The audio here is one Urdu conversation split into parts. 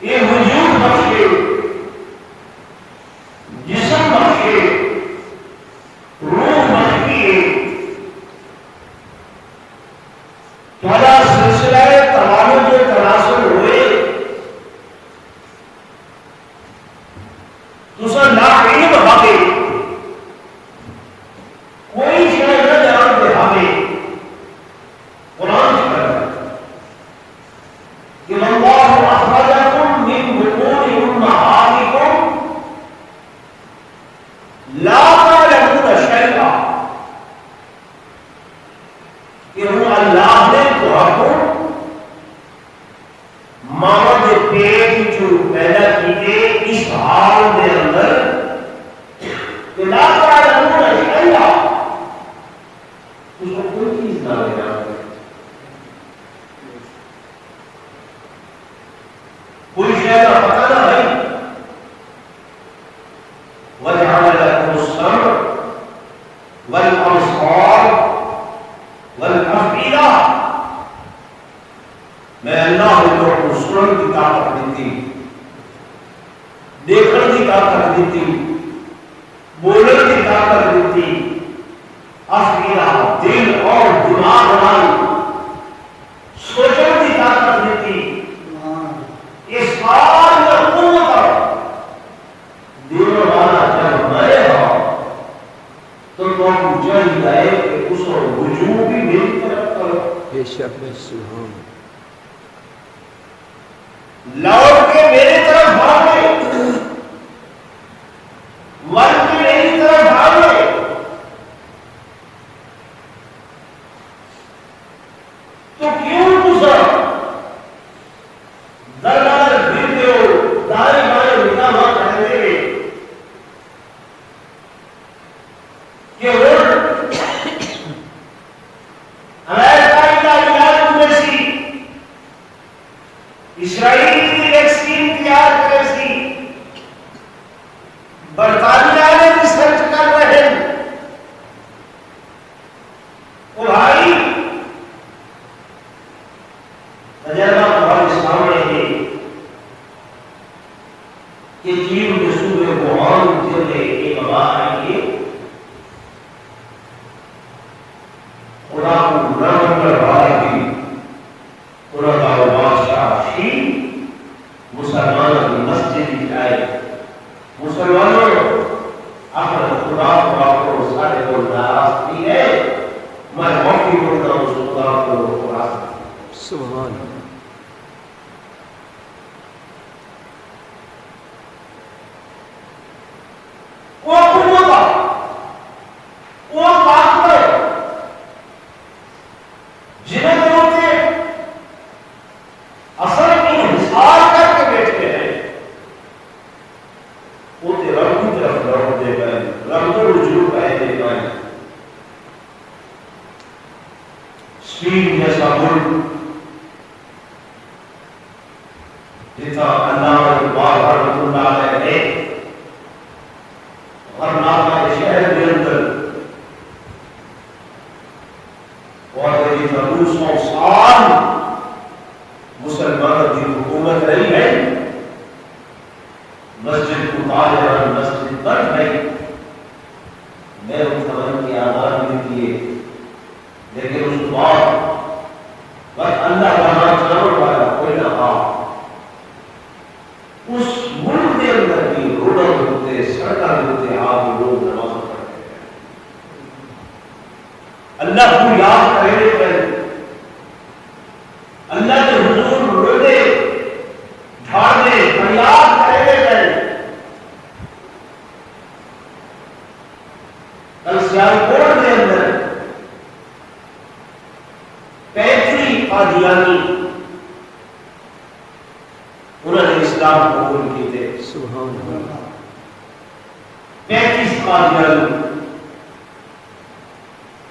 یہ وجود بخشے جو پیدا کیتے اس حال دے اندر کہ لا تعلمون شیئا اس کو کوئی چیز نہ لینا کوئی شے کا پتہ نہ ہے وجعل لكم السمع والابصار والافئدہ میں اللہ کو سنن کی طاقت دیتی دیکھنے کی طاقت دیتی بولنے کی طاقت دیتی افئدہ دل اور دماغ بنائی سوچنے کی طاقت دیتی اس ساری قوت دینے والا جب میں ہوں تو تم چاہیے کہ اس کو رجوع بھی میری طرف کرو بے شک سبحان لوٹ کے میرے طرف بھاگے ون کے میری طرف بھاگے تو کیوں گزر دربار گرتے ہو دارے بارے بنا ہوا کہتے ہوئے کہ وہ امریکہ کا علاج جیسی اسرائیل کی ویکسین تیار کرے سی برطانیہ میں ریسرچ کر رہے ہیں وہ بھائی تجربہ ہمارے سامنے ہے کہ چین کے صوبے ووہان سے ایک وبا آئی ہے خدا کو نہ کر رہا ہے خدا کا بادشاہ ہی مسلمانوں کی مسجد کی آئے مسلمانوں اپنے خدا کو سارے کو ناراض کی ہے میں معافی کرتا ہوں اس خدا کو ناراض سبحان وہ قوت وہ طاقت جنہیں ہوتے اصل انحصار کر کے بیٹھتے ہیں وہ رب کی طرف لوٹ دے گئے رب کو رجوع کہہ دے گئے اسپین جیسا ملک جتنا اللہ اقبال رحمۃ اللہ علیہ نے غرناطہ کے شہر کے اندر اور یہ 200 سال مسلمانوں کی حکومت رہی ہے مسجد کو تاجر مسجد بن گئی میں اس زمانے کی آزاد بھی کیے لیکن اس بعد بس اللہ وہاں چلو والا کوئی نہ تھا اس ملک کے اندر بھی روڈوں ہوتے سڑکیں ہوتے آپ لوگ نماز پڑھتے ہیں اللہ کو یاد کرے گئے اللہ کے حضور رونے جھاڑنے فریاد کرے گئے کل سیالکوٹ کے اندر 35 قادیانی انہوں نے اسلام قبول کی تھے سبحان اللہ 35 قادیانی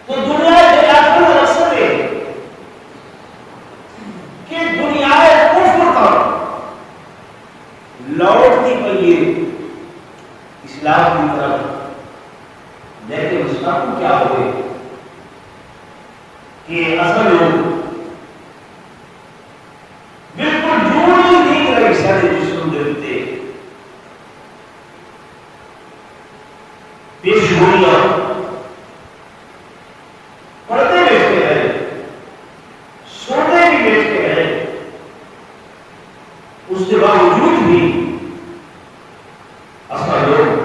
تو دنیا کے آخر مقصد ہے کہ دنیا کفر پر لوٹتی پئی اسلام کی طرف لیکن اس کا کیا ہوئے کہ اصل لوگ بالکل جوڑ ہی نہیں رہے سارے جسم دیتے پیش گوئیاں پڑھتے بیٹھتے ہیں سوتے بھی بیٹھتے ہیں اس کے باوجود بھی اصل لوگ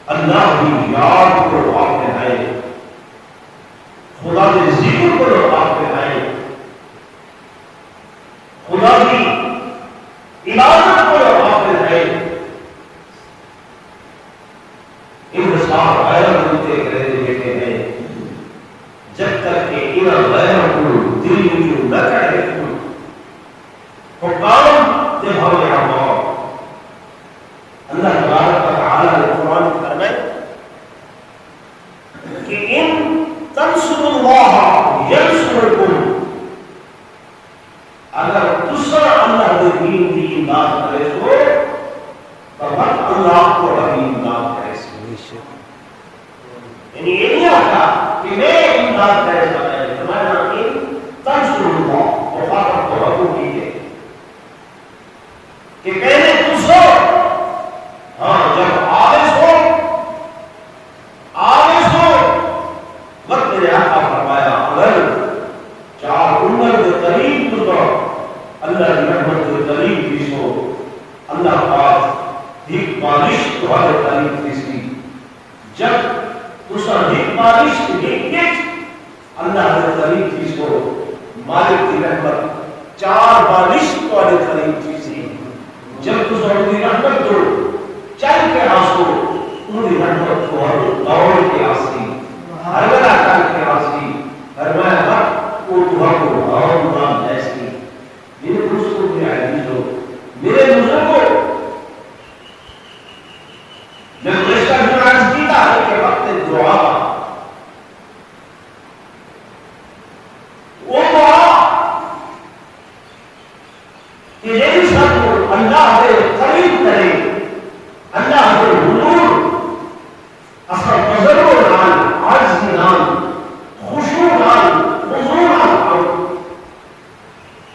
اللہ کی یاد کو آپ میں آئے خدا کے ذکر کو آپ میں آئے خدا کی عبادت کو آپ میں آئے انتصار غیر ہوتے رہتے بیٹھے ہیں جب تک کہ انہیں غیر کو دل میں نہ کرے حکام جب ہمیں اگر دوسرا اللہ کے دین کی امداد کرے تو وقت اللہ کو اپنی امداد کرے یعنی یہ نہیں ہوتا کہ میں امداد کرے سکتا ہے تمہارا نام تنصر اللہ وفاقت کو رکھو کیجئے کہ پہلے دوسرا ہاں جب آویز ہو وقت نے آقا فرمایا اگر چار عمر کے قریب تو اللہ کی رحمت کے قریب پیش ہو اللہ پاک ایک بارش تمہارے قریب پیشی جب دوسرا ایک بارش اللہ کے قریب پیش ہو مالک کی رحمت چار بارش تمہارے قریب پیشی جب دوسرا کی رحمت دو چل کے آسو انہی رحمت کو دوڑ کے آسی ہر بلا کر کے آسی ہر میں حق کو دعا کو اور نام جیسی میرے دوستوں کے عزیزوں میرے بزرگوں میں گزشتہ جمعہ کیتا ہے کہ وقت دعا وہ دعا کہ یہ سب اللہ کے قریب کرے اللہ کے حضور اصل تجربہ نال عجز نال خشوع نال خضوع نال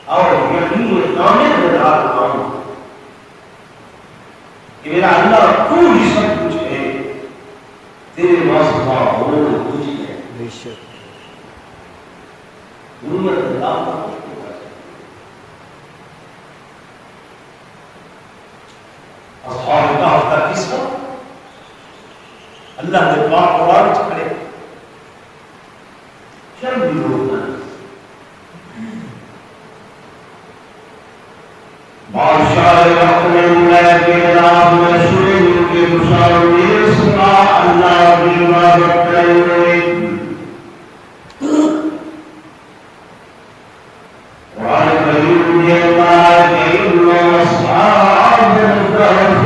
اور یقین کامل کے ساتھ آؤں کہ میرا اللہ تو ہی سب کچھ ہے تیرے واسطہ اور کچھ ہے بے شک دنیا کا اللہ کا کچھ اصحاب کہف کا قصہ اللہ نے پاک قرآن چھڑے چند بھی لوگ نہ بادشاہ وقت میں اللہ کے نام میں سورج کے بشار میں سنا اللہ کی عبادت کریں قرآن کریم میں اللہ کے اللہ اصحاب الکہف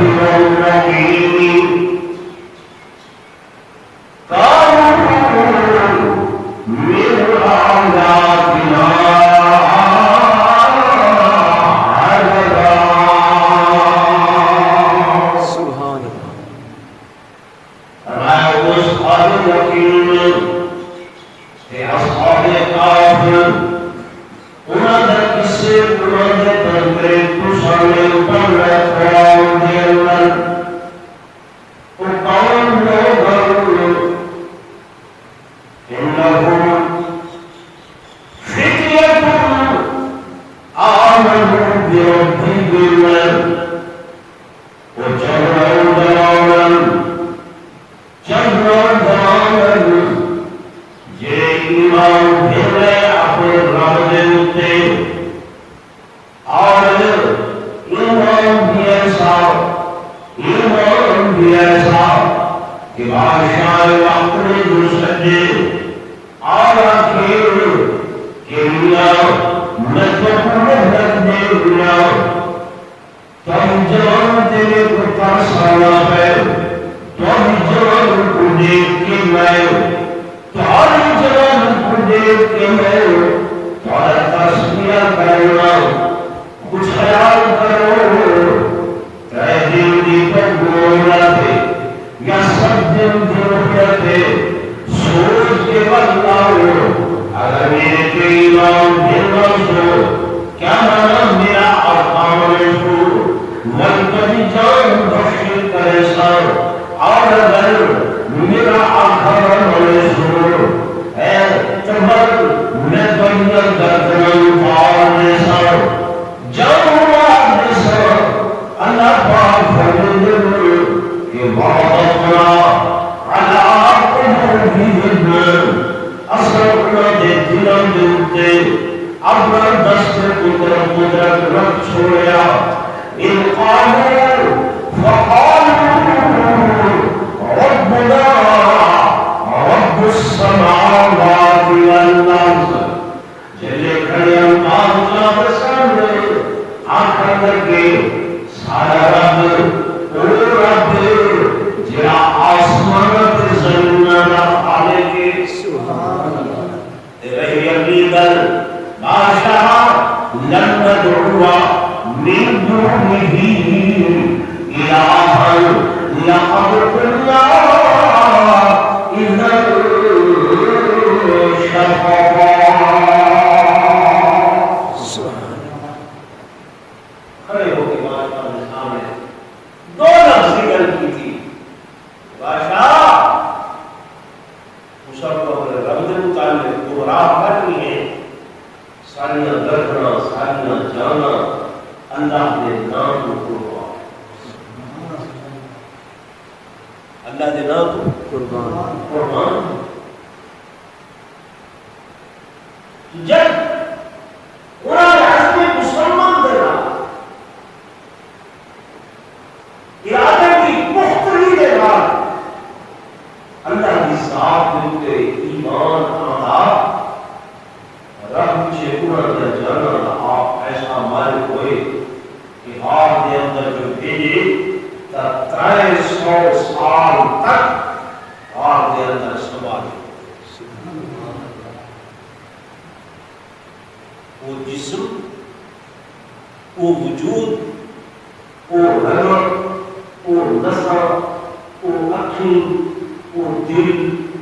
والرقیم سبحان اللہ ندعو من دونه إلها لقد قلنا إذا شططا. کھڑے ہو کے بادشاہ کے سامنے دو لفظ ذکر کی تھی. بادشاہ مصعب کو اپنے رب کے متعلق گمراہ کرنی ہے. ساریاں دردنا ساریاں جانا اللہ کے نام کو قربان. اللہ کے نام کو قربان. جب انہوں نے حضرت مسلمان دینا ارادے کی پختگی کے بعد اللہ کی ذات کے ایمان آتا رب سے انہوں نے جانا آپ ایسا مالک ہوئے کہ آپ نے اندر جو بھیجے 300 سال تک آپ کے اندر سنبھالے. وہ جسم، وہ وجود، وہ رنگ، وہ نسل، وہ اکھیں، وہ دل،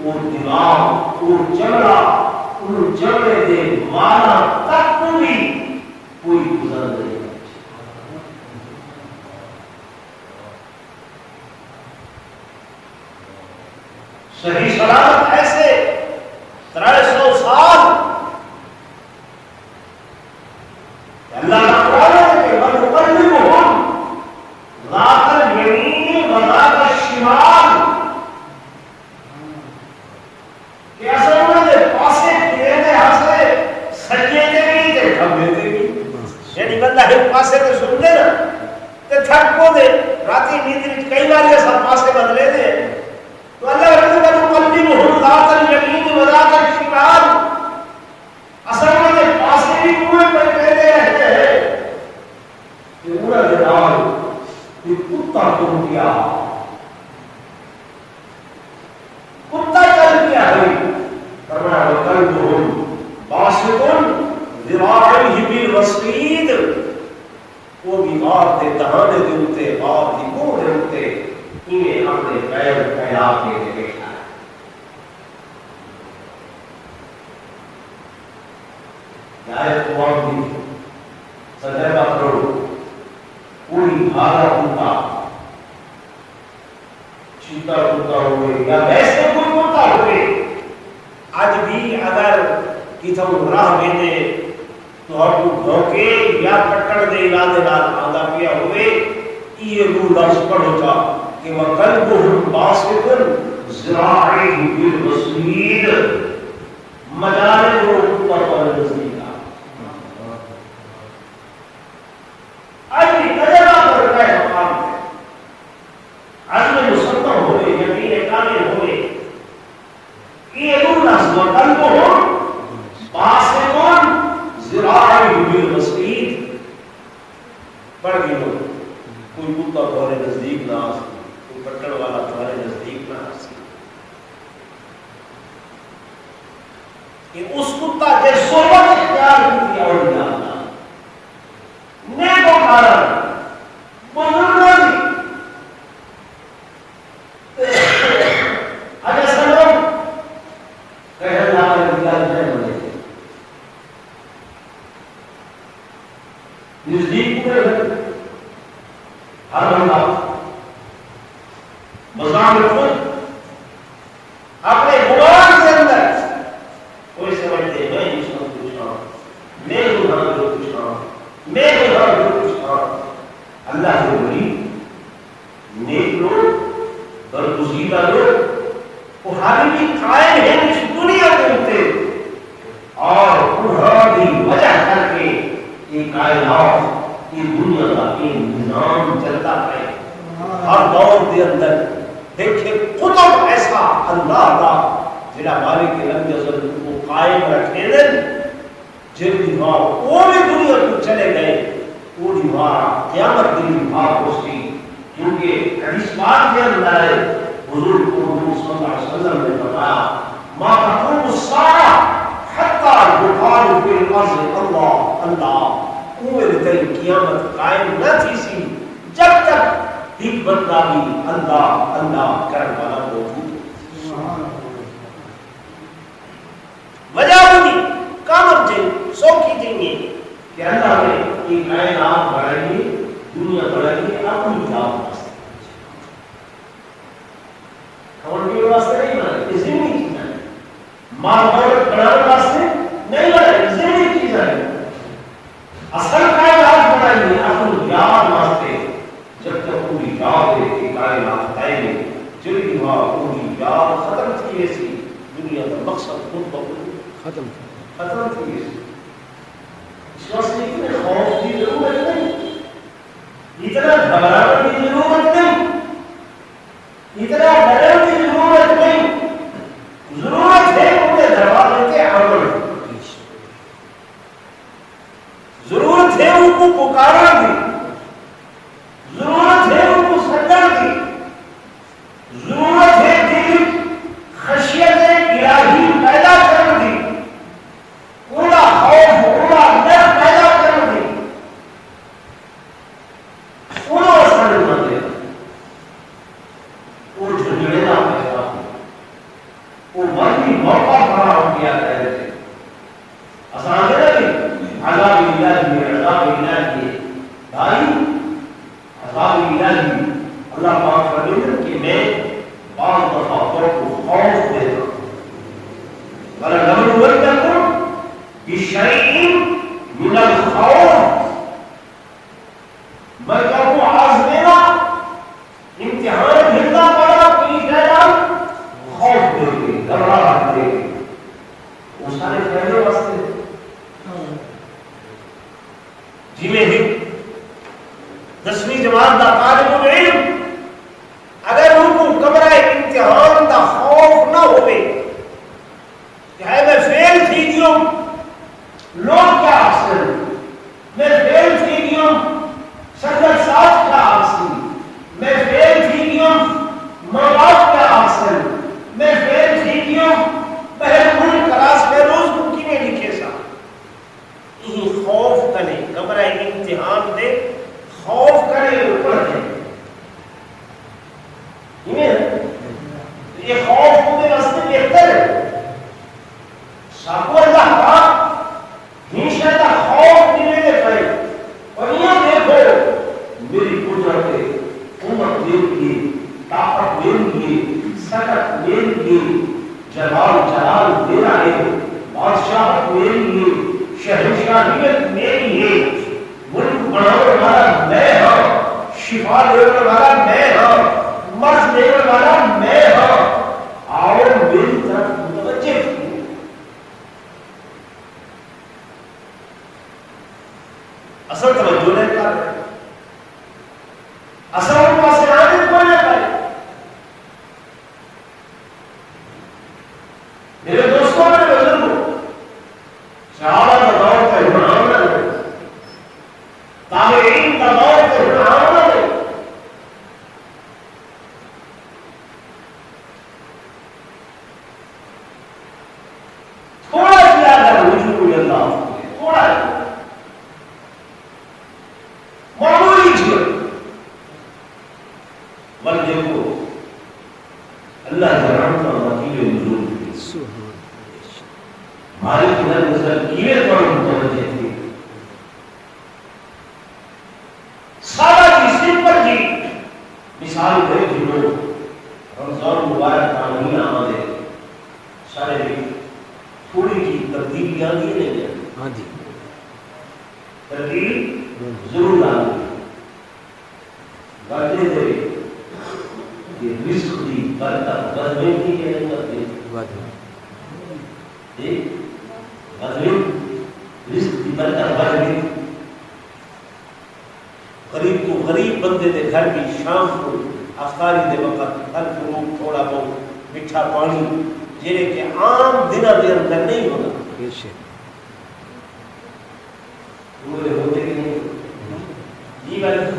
وہ دماغ، وہ چمڑا، ان چمڑے دے مانا تک بھی کوئی گزر نہیں. صحیح سلامت ایسے 300 سال اللہ کا قرآن ہے کہ وَنُقَلِّبُهُمْ ذَاتَ الْيَمِينِ وَذَاتَ الشِّمَالِ کہ اصل میں پاسے پھرے دے ہاسے سجے دے بھی تے کھبے دے بھی. یعنی بندہ ایک پاسے تے سن دے نا تے تھک کو دے راتی نیند وچ کئی بار یہ سب پاسے بدلے دے. تو اللہ رب وَنُقَلِّبُهُمْ ذَاتَ الْيَمِينِ وَذَاتَ الشِّمَالِ اصل میں پاسے بھی کوئے پر کہتے رہتے ہیں کہ انہوں نے نال کہ کتا تم کیا کتا چل کیا ہے. فرمایا وَقَلْبُهُمْ بَاسِطٌ ذِرَاعَيْهِ بِالْوَسِيدِ وہ بیمار دے دہانے دے اتے باب دی منہ دے اتے انہیں اپنے پیر پھیلا کے بیٹھا ہے. آیت قرآن دی سجدہ کرو کوئی بھاگا کتا چیتا کتا ہوئے یا ویسے کوئی کتا ہوئے آج بھی اگر کتھوں راہ بھیجے تو آپ کو دھوکے یا پٹڑ دے ارادے نال آدھا پیا ہوئے یہ رو لفظ پڑھو تھا کہ وَقَلْبُهُمْ بَاسِطٌ ذِرَاعَيْهِ بِالْوَسِيدِ مجالے کو اوپر پر نزدیک آج بھی تجربہ کرتا ہے مقام ہے. عزم مسلم ہوئے یقین کامل ہوئے یہ لفظ وَقَلْبُهُمْ بَاسِطٌ ذِرَاعَيْهِ بِالْوَسِيدِ پڑھ گئی ہو. کوئی کتا تمہارے نزدیک نہ آ سکے، کوئی پٹڑ والا تمہارے نزدیک نہ آ سکے. کہ اس کتا کے صحبت اختیار کی اولیاء اللہ نیک و کارن بزرگوں اگر سنو کہ اللہ کے دیدار جائے بنے نزدیک پورے ہر بندہ مزام خود اپنے گمان کے اندر کوئی سمجھتے میں اس کو پوچھ رہا ہوں، میں گناہ کو پوچھ رہا ہوں، میں گناہ کو پوچھ رہا ہوں. اللہ کے ولی نیک لوگ برگزیدہ لوگ وہ حالی بھی قائم ہیں اس دنیا کے اوپر اور انہوں نے وجہ کر کے یہ کائنات یہ دنیا کا یہ نظام چلتا ہے. ہر دور کے اندر دیکھیں قطب ایسا اللہ کا جڑا مالک لم یزل کو قائم رکھے دن جن دیوار وہ بھی دنیا کو چلے گئے وہ دیوار قیامت کی دیوار ہوتی. کیونکہ حدیث پاک کے اندر ہے حضور صلی اللہ علیہ وسلم نے بتایا ما تقوم الساعة حتى يقال في الأرض الله الله میرے تئی قیامت قائم نہ تھی سی جب تک ایک بندہ بھی اللہ اللہ کرنے والا موجود ہو. وجہ ہوگی کام جن سوکھی دیں گے کہ اللہ نے یہ کائنات بڑھائیں گے دنیا بڑھائیں گے اپنی جان واسطے کھانے کے واسطے نہیں بنائے یہ ضمنی چیز ہے مال دولت بڑھانے واسطے نہیں بنائے ضمنی چیز ہے اصل کائنات بنائیں گے اپنی یاد واسطے جب تک پوری یاد ہے کہ کائنات آئیں گے جلدی وہاں پوری یاد ختم تھی ایسی دنیا کا مقصد خود بخود ختم تھی ایسی اس واسطے اتنے خوف کی ضرورت نہیں اتنا گھبرانے کی ضرورت نہیں اتنا ڈرنے کی ضرورت نہیں ضرورت ہے ان کے دروازے کے عمل ضرورت ہے ان کو پکارا کی ضرورت ہے ان کو سجدہ کی ضرورت ہے دل خشیت الہی پیدا کرنے کی پورا خوف پورا ڈر پیدا کرنے کی پورا اثر نہ دے وہ جھنجھڑا پیدا ہو وہ وہی موقع فراہم کیا کرتے تھے آسان ہے نہیں عذاب الہی بھائی عذاب الہی اللہ پاک فرماتے ہیں کہ میں بعض دفعہ کو خوف دیتا ہوں وَلَنَبْلُوَنَّكُمْ بِشَيْءٍ مِنَ الْخَوْفِ میں کہوں آزمینا امتحان بھیجنا پڑا کہ جائے خوف دے گے گھبراہٹ دے گے وہ سارے پہلے واسطے جی میں ہی 10ویں جماعت دا طالب العلم اگر ان کو گھبرائے امتحان دا خوف نہ ہوئے کہ ہے میں فیل تھی گیوں لوگ کیا حاصل میں فیل تھی گیوں سنگت ساتھ کیا حاصل میں فیل تھی گیوں ماں باپ کیا حاصل میں فیل تھی گیوں بہر ملک کلاس میں روز بکی میں لکھے سا یہی خوف کرے گھبرائے امتحان دے خوف کرے اوپر دے یہ خوف ہونے واسطے بہتر ہے ساکو اللہ کا ہمیشہ کا خوف ملے دے پڑے اور یہ دیکھو میری قدرت قوت میرے لیے طاقت میرے لیے سکت میرے لیے جلال جلال میرا ہے بادشاہت میرے لیے شہنشاہیت میری ہے ملک بنانے والا میں ہوں شفا دینے والا میں ہوں مرض دینے والا میں ہوں آؤ میری طرف متوجہ کیوں اصل توجہ نہیں کر رہے اصل ان کو آنے کو نہیں کرے میرے دوستوں میں بزرگوں صحابہ کا دور کا امام نہ لے تابعین کا دور کا امام نہ لے تھوڑا کیا ہے رجوع اللہ تھوڑا معمولی چیز بل دیکھو اللہ کا رحمت اور وکیل نزول مالک نر نظر کیے پر متوجہ تھی سارا کی سمپل جی مثال دے جنہوں رمضان مبارک کا مہینہ آمدے سارے بھی تھوڑی کی تبدیلی آگئی نہیں ہے ہاں جی تبدیلی ضرور آگئی بڑھتے دے کہ رزق دی برکت غزویں کی ہے نہیں غزویں رزق دی برکت غزویں غریب کو غریب بندے دے گھر کی شام کو افطاری دے وقت پھل فروٹ تھوڑا بہت میٹھا پانی جنہیں کہ عام دنوں دے اندر نہیں ہوتا پورے ہوتے کہ نہیں یہ بات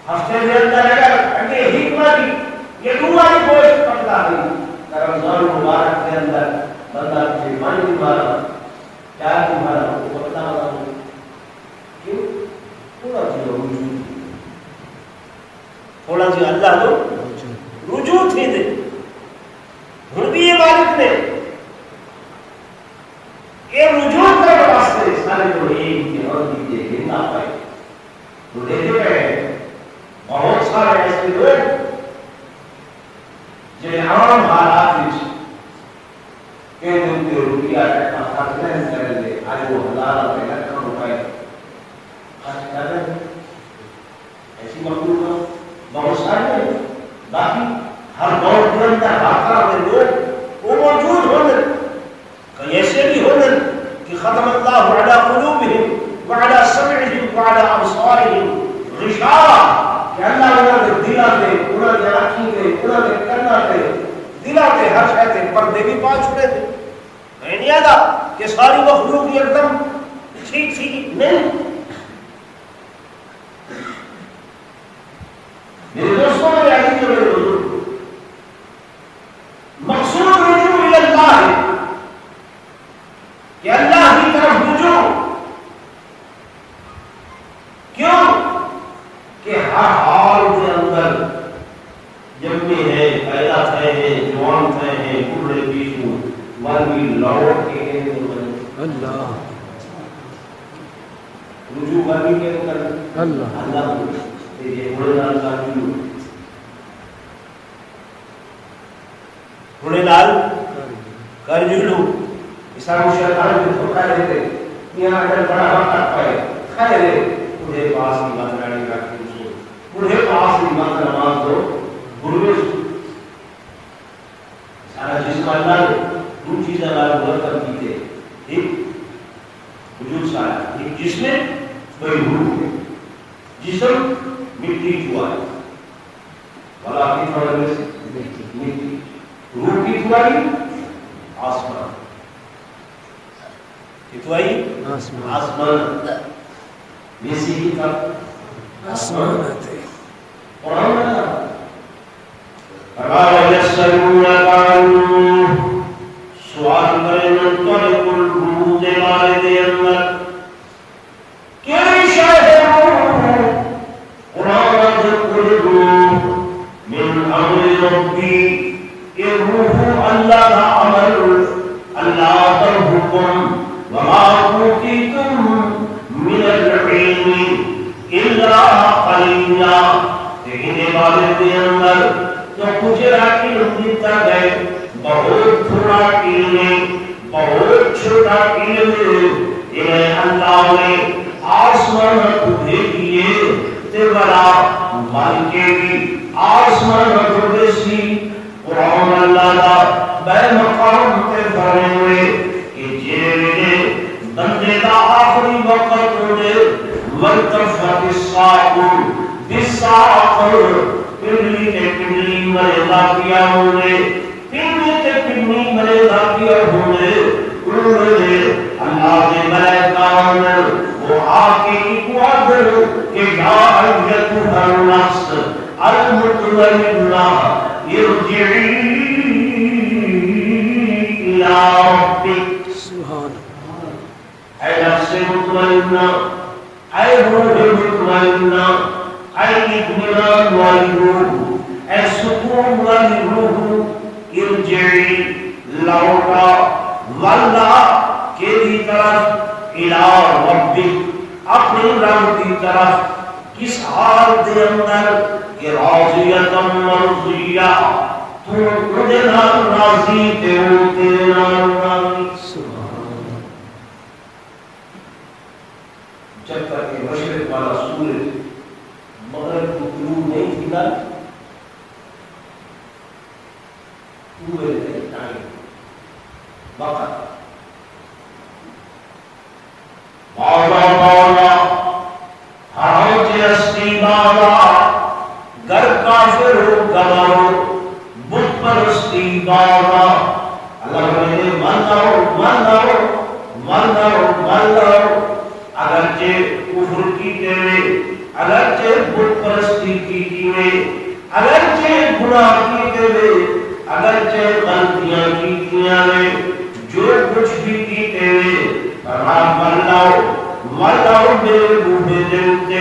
ہفتے کے اندر اگر اگے حکمت کی یہ دوسری گوشت پتلا گئی رمضان مبارک کے اندر بندہ سے پانی مارا چار مارا وہ پتلا والا وجود تھوڑا جی اللہ جو رجوع تھی دے ہن بھی یہ مالک نے کہ رجوع کرنے واسطے سارے جو ایک کی اور دیجیے گندا پائے تو دیکھے گئے بہت سارے ایسے لوگ جنہیں عام حالات میں کہ ان کے روپیہ ٹکا خرچ نہیں کریں گے آج وہ ہزار روپے لاکھوں روپے خرچ کر رہے ہیں ایسی مخلوق بہت سارے ہیں باقی ہر دور کے اندر واقعہ میں لوگ وہ موجود ہونے کئی ایسے بھی ہونے کہ ختم اللہ علی قلوبہم وعلی سمعہم وعلی ابصارہم غشاوہ کہ اللہ انہوں نے دلا دے انہوں نے آنکھیں دے انہوں نے کرنا دے دلا دے ہر شہتے پردے بھی پا چھوڑے دے میں نہیں آدھا کہ ساری مخلوق ایک دم ٹھیک تھی نہیں میرے دوستوں میں آئی جو میرے حضور مقصود رجوع الی اللہ ہے کہ اللہ کی طرف رجوع کیوں کہ ہر حال کے اندر جب میں ہے پیدا تھے ہیں جوان تھے ہیں بوڑھے پیشو مرمی لوٹ کے ہیں اللہ رجوع کرنی کے اندر اللہ یہ بڑے لال کا رجوع بڑے لال کا رجوع اسلام شیطان کو دھوکہ دیتے یہاں اگر بڑا وقت پائے خیر ہے انہیں پاس کی بات لڑی رکھتے ہیں انہیں پاس کی بات نماز دو بروز سارا جسم اللہ نے دو چیزیں اللہ برکت کی تھے ایک وجود سارا ایک جسم کوئی روح ہے جسم مٹی چوا ہے والا کی تھوڑے سے مٹی روح کی تھوڑی آسمان کتوائی آسمان ویسی ہی تھا آسمان آتے قرآن اللہ فَقَالَ يَسْأَلُونَكَ عَنْ سوال کریں نَنْطَلِقُ الْبُرُودِ وَالِدِ اَنَّكَ کیری شاہد قرآن جب من امر ربی کہ روح اللہ کا عمل اللہ کا حکم وما اوتیتم من العلم الا قلیلا لیکن عبادت کے اندر تو کچھ علم دیتا ہے بہت تھوڑا علم بہت چھوٹا علم انہیں اللہ نے آسمان کو بھیجیے تے بڑا مان کے بھی آسمان کو بھیجی قرآن اللہ کا بے مقام تے بھرے ہوئے کہ جیرے بندے کا آخری وقت ہوئے وَالْتَفَّتِ السَّاقُ بِالسَّاقُ پنڈلی کے پنڈلی مرے کیا ہوئے پنڈلی کے پنڈلی مرے کیا ہوئے انہوں نے اللہ کے ملائکان وہ آکے کی قوادر کہ یا ایتها النفس المطمئنہ ارجعی الى ربک سبحان اے نفس مطمئنہ اے روح مطمئنہ اے اطمینان والی روح اے سکون والی روح ارجعی لوٹا واللہ کے دی طرف الى ربک اپنی رب کی طرف کس حال دے اندر کہ راضیتا مرضیہ تو مجھے نام راضی تے ہو تیرے نام راضی جب تک کہ مشرق والا سورج مغرب کو طلوع نہیں تھا پورے دن ٹائم وقت بالا بالا حرام جستی بالا گر کافر ہو گوارو بت پرستی بالا اللہ نے مانو اگرچہ کفر کیتے ہوئے اگرچہ بت پرستی کیتے ہوئے اگرچہ گناہ کیتے ہوئے اگرچہ غلطیاں کیتے ہوئے جو کچھ بھی کیتے ہوئے فرمان واللہ میرے بوڑھے دلتے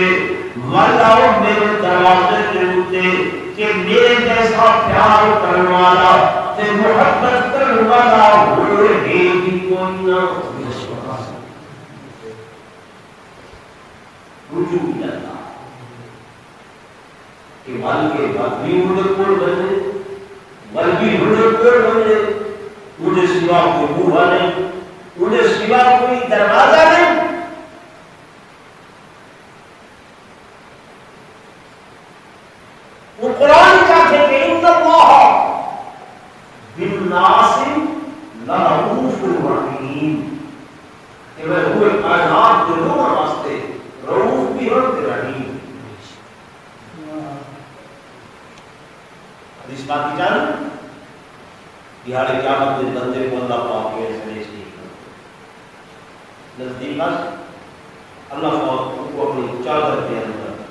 والا میرے دروازے کے اوپر کہ میرے جیسا پیار کرنے والا تے محبت کرنے والا ہوئے بھی کوئی نہ رجوع اللہ کہ مال کے بعد بھی مجھے کوئی بنے مال بھی مجھے کوئی بنے مجھے سوا کوئی بوہا نہیں مجھے سوا کوئی دروازہ نہیں وہ قرآن چاہتے کہ ان اللہ بالناس لرؤوف رحیم کہ میں ہوئے کائنات کے دونوں واسطے رؤوف بھی اور رحیم حدیث بات کی جان بہار قیامت میں بندے کو اللہ پاک کے سنیش نہیں نزدیک اللہ پاک کو اپنی چادر کے اندر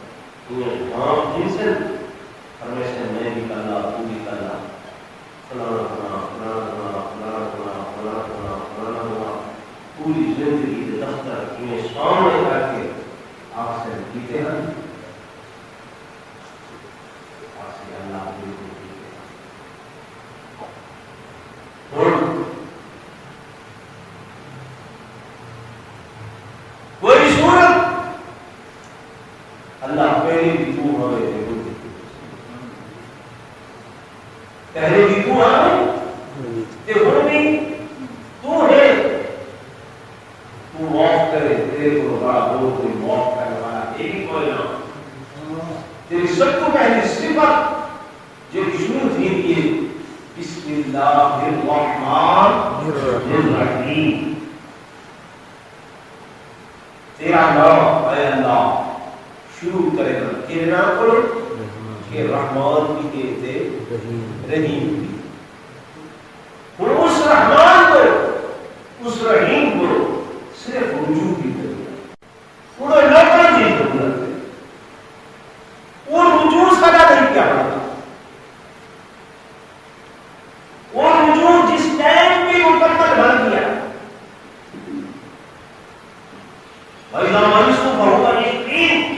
انہیں مام جنسن ہمیشہ میں بھی کرنا تو بھی کرنا فلانا فلانا فلانا فلانا فلانا فلانا فلانا فلانا فلانا پوری زندگی کے دفتر انہیں سامنے کر کے آپ سے جیتے ہیں آپ سے اللہ بالکل جیتے ہیں کوئی صورت اللہ پہلے بھی تو ہوئے تھے پہلے بھی تو ہمیں تے ہوں بھی تو ہے تو معاف کرے تیرے کو بڑا بہت کوئی معاف کرنے والا ایک ہی کوئی نہ تیری سب کو پہلی صفت جو شروع تھی یہ بسم اللہ الرحمن الرحیم تیرا نام اے اللہ شروع کرے گا تیرے نام کرو کہ رحمان بھی کہتے رحیم بھی اور اس رحمان کو اس رحیم کو صرف رجوع بھی کرے انہیں لوٹا جی ضرورت ہے وہ رجوع سجا نہیں کیا پڑتا وہ رجوع جس ٹائم بھی مکمل بن گیا وَإِذَا مَرِضْتُ فَهُوَ يَشْفِينِ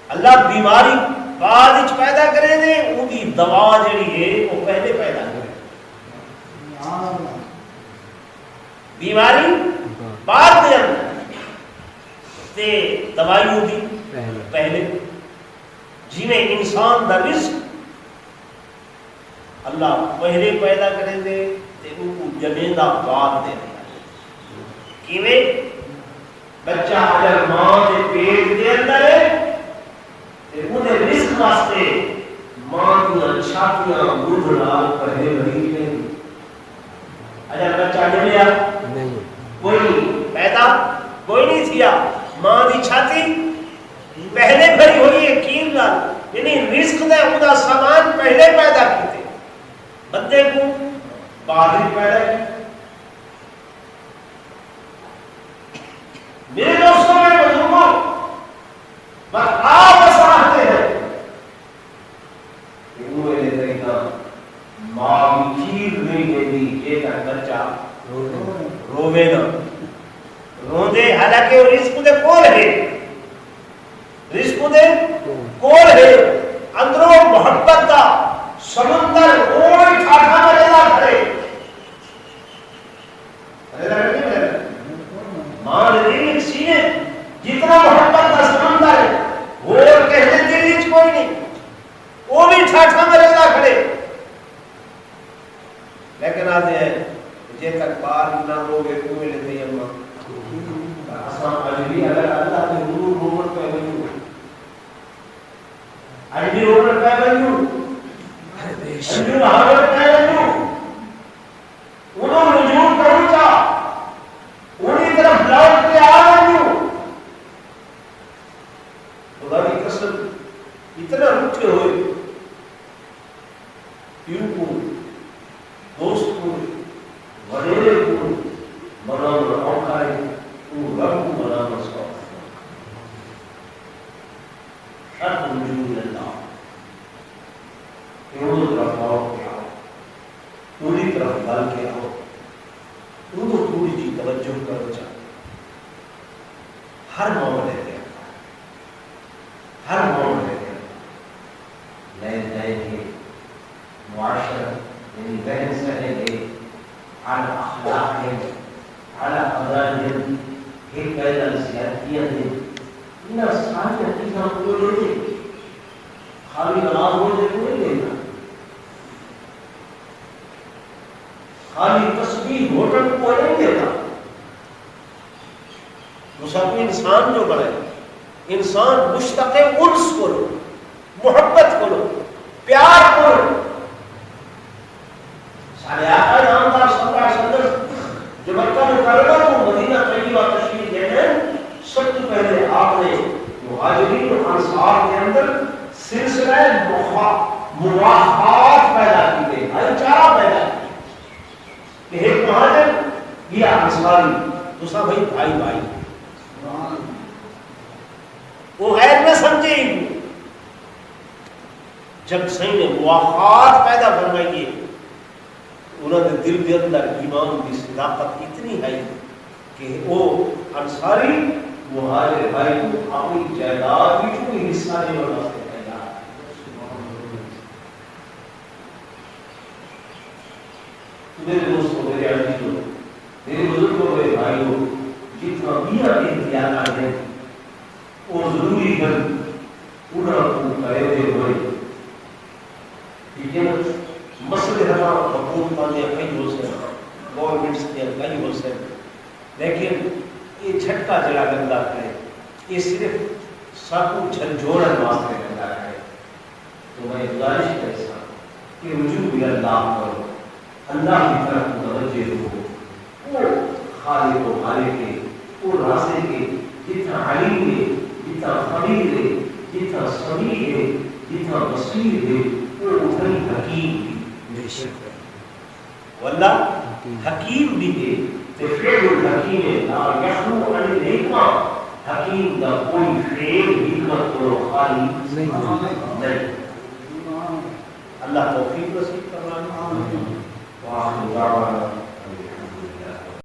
اللہ بیماری بعد پیدا کرے دے وہ دی دوا جڑی ہے وہ پہلے پیدا کرے بیماری بعد دے تے دوائی دی پہلے جی میں انسان دا رزق اللہ پہلے پیدا کرے دے تے وہ جنین دا بعد دے کیویں بچہ اگر ماں دے پیٹ دے اندر ہے انہیں رزق واسطے ماں دیا چھاتیاں دودھ نال پہلے بھری گئی اگر بچہ جنیا کوئی نہیں پیدا کوئی نہیں تھیا ماں دی چھاتی پہلے بھری ہوئی ہے کیل نال یعنی رزق دے خدا سامان پہلے پیدا کیتے بندے کو بعد ہی پیدا کی میرے دوستوں میں بزرگوں بس آپ سمجھتے ہیں کہ وہ نے دیکھا ماں بھی کھیر نہیں دیتی ایک بچہ روے نا روندے حالانکہ وہ رزق دے کول ہے رزق دے کول ہے اندروں محبت دا سمندر اوڑ ٹھاٹھا میں لگا کھڑے ماں نے سینے جتنا محبت کا سمندر ہے اور کہنے دل وچ کوئی نہیں وہ بھی ٹھاٹھا میں لگا کھڑے لیکن آتے ہیں جے تک بار نہ ہوگے تو ملے تھے اماں آسان عجبی اگر اللہ کے نور رومن پہ بنیو عجبی رومن پہ بنیو عجبی محاور پہ بنیو انہوں رجوع کرو چاہ انہی طرف لوٹ کے آ بنیو خدا کی قسم اتنا روٹے ہوئے کیوں کو دوست کو وڈیرے کو بنانا اوکھائے تو رب کو بنانا سواب شرط وجود اللہ انہوں طرف آؤ کے آؤ پوری طرف بل کے آؤ انہوں تھوڑی جی توجہ کرو چاہ ہر معاملے کے ہیں انہیں ساری حقیقت کو لے دے خالی نماز روزے کو نہیں لینا خالی تسبیح گھوٹن کو نہیں دیتا مسافر انسان جو بڑھے انسان مشتاق انس کرو محبت کرو پیار کرو سارے آقا نامدار صلی اللہ علیہ وسلم جو مکہ مکرمہ کو مدینہ طیبہ تشریف لے گئے سب سے پہلے آپ نے مہاجرین اور انصار کے اندر سلسلہ مواخات پیدا کی گئی بھائی چارہ پیدا کی کہ ایک مہاجر یا انصاری دوسرا بھائی بھائی بھائی وہ غیر میں سمجھے ہی جب صحیح نے مواخات پیدا فرمائی انہوں نے دل کے اندر ایمان کی صداقت اتنی ہے کہ وہ انصاری مہاجر بھائی کو اپنی جائیداد بھی کوئی حصہ نہیں ہونا سے پیدا میرے دوستوں میرے عزیزوں میرے بزرگوں میرے بھائیوں جتنا بھی احتیاط ہے وہ ضروری ہے پورا کرے ہوئے ہوئے ٹھیک ہے نا مسئلے ہمارا حکومت نے کئی ہو سے گورنمنٹس نے کئی ہو سے لیکن یہ جھٹکا جلا گندا ہے یہ صرف ساتوں جھنجھوڑن واسطے گندا ہے تو میں گزارش کرتا کہ رجوع بھی اللہ کرو اللہ کی طرف متوجہ ہو وہ خالق و مالک ہے وہ رازق ہے جتنا علیم ہے جتنا خبیر ہے جتنا سمیع ہے جتنا بصیر ہے وہ اتنی حکیم ہے بے شک واللہ حکیم بھی ہے فعل الحکیم لا یخلو عن الحکمہ حکیم کا کوئی فعل حکمت کو خالی نہیں اللہ توفیق نصیب فرمائے.